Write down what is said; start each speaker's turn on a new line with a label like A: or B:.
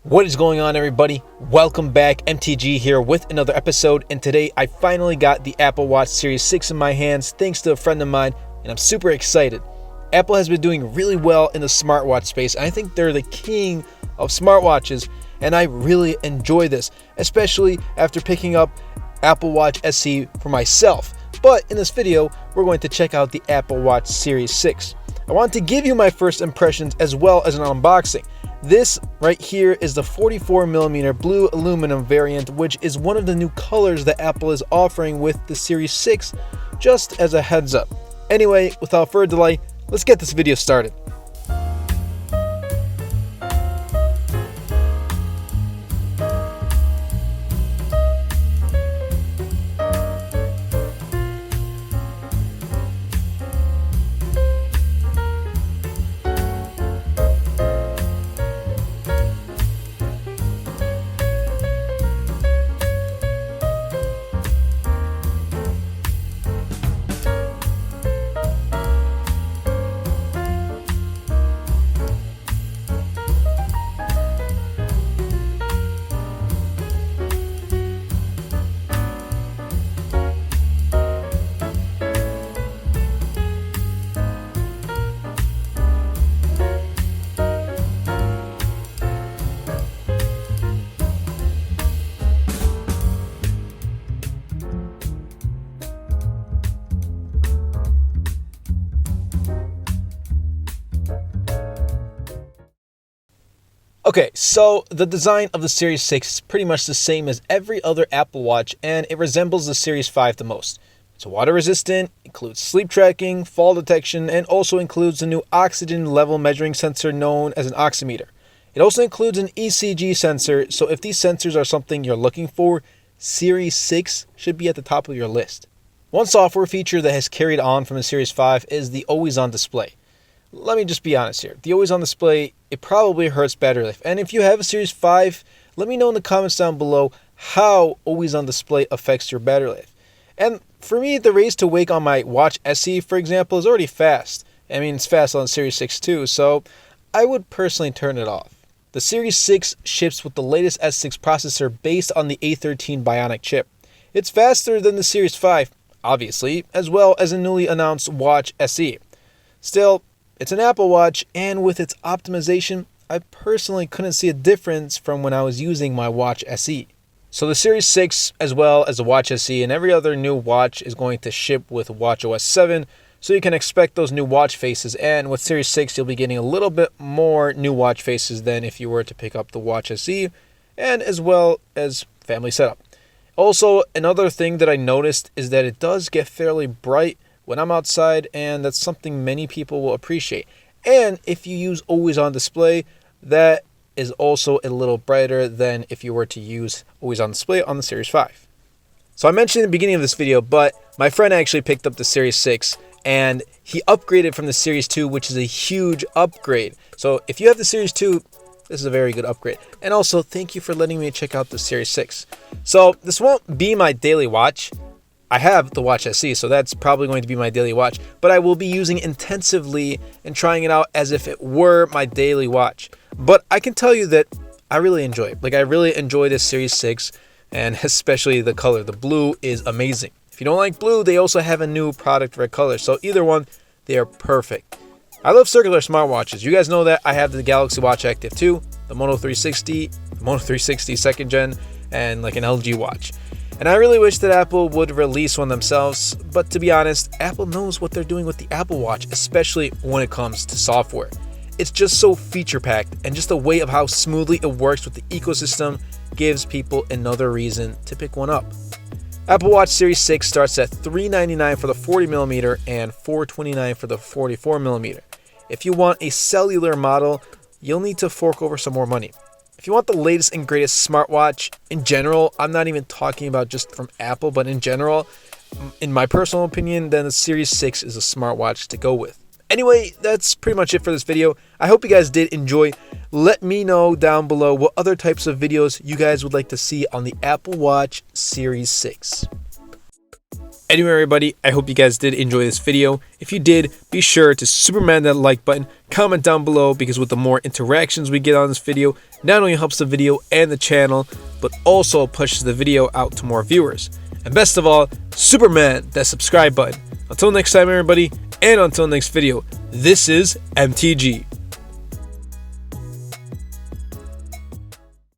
A: What is going on, everybody? Welcome back. MTG here with another episode, and today I finally got the Apple Watch Series 6 in my hands thanks to a friend of mine, and I'm super excited. Apple has been doing really well in the smartwatch space, and I think they're the king of smartwatches, and I really enjoy this, especially after picking up Apple Watch SE for myself. But in this video, we're going to check out the Apple Watch Series 6. I want to give you my first impressions as well as an unboxing. This right here is the 44mm blue aluminum variant, which is one of the new colors that Apple is offering with the Series 6, just as a heads up. Anyway, without further delay, let's get this video started. Okay, so the design of the Series 6 is pretty much the same as every other Apple Watch, and it resembles the Series 5 the most. It's water resistant, includes sleep tracking, fall detection, and also includes the new oxygen level measuring sensor known as an oximeter. It also includes an ECG sensor, so if these sensors are something you're looking for, Series 6 should be at the top of your list. One software feature that has carried on from the Series 5 is the always-on display. Let me just be honest here. The always-on display, it probably hurts battery life. And if you have a Series 5, let me know in the comments down below how always-on display affects your battery life. And for me, the raise to wake on my Watch SE, for example, is already fast. I mean, it's fast on the Series 6 too, so I would personally turn it off. The Series 6 ships with the latest S6 processor based on the A13 Bionic chip. It's faster than the Series 5, obviously, as well as a newly announced Watch SE. Still, it's an Apple Watch, and with its optimization, I personally couldn't see a difference from when I was using my Watch SE. So the Series 6, as well as the Watch SE and every other new watch, is going to ship with watchOS 7, so you can expect those new watch faces, and with Series 6 you'll be getting a little bit more new watch faces than if you were to pick up the Watch SE, and as well as family setup. Also, another thing that I noticed is that it does get fairly bright when I'm outside, and that's something many people will appreciate. And if you use always on display, that is also a little brighter than if you were to use always on display on the Series 5. So I mentioned in the beginning of this video, but my friend actually picked up the Series 6 and he upgraded from the Series 2, which is a huge upgrade. So if you have the Series 2, this is a very good upgrade. And also, thank you for letting me check out the Series 6. So this won't be my daily watch. I have the Watch SE, so that's probably going to be my daily watch, but I will be using it intensively and trying it out as if it were my daily watch. But I can tell you that I really enjoy it. Like, I really enjoy this Series 6, and especially the color. The blue is amazing. If you don't like blue, they also have a new product red color, so either one, they are perfect. I love circular smartwatches. You guys know that I have the Galaxy Watch Active 2, the Moto 360, Moto 360 second gen, and like an LG watch. And I really wish that Apple would release one themselves, but to be honest, Apple knows what they're doing with the Apple Watch, especially when it comes to software. It's just so feature-packed, and just the way of how smoothly it works with the ecosystem gives people another reason to pick one up. Apple Watch Series 6 starts at $399 for the 40mm and $429 for the 44mm. If you want a cellular model, you'll need to fork over some more money. If you want the latest and greatest smartwatch in general, I'm not even talking about just from Apple, but in general, in my personal opinion, then the Series 6 is a smartwatch to go with. Anyway, that's pretty much it for this video. I hope you guys did enjoy. Let me know down below what other types of videos you guys would like to see on the Apple Watch Series 6. Anyway, everybody, I hope you guys did enjoy this video. If you did, be sure to Superman that like button, comment down below, because with the more interactions we get on this video, not only helps the video and the channel, but also pushes the video out to more viewers. And best of all, Superman that subscribe button. Until next time, everybody, and until next video, this is MTG.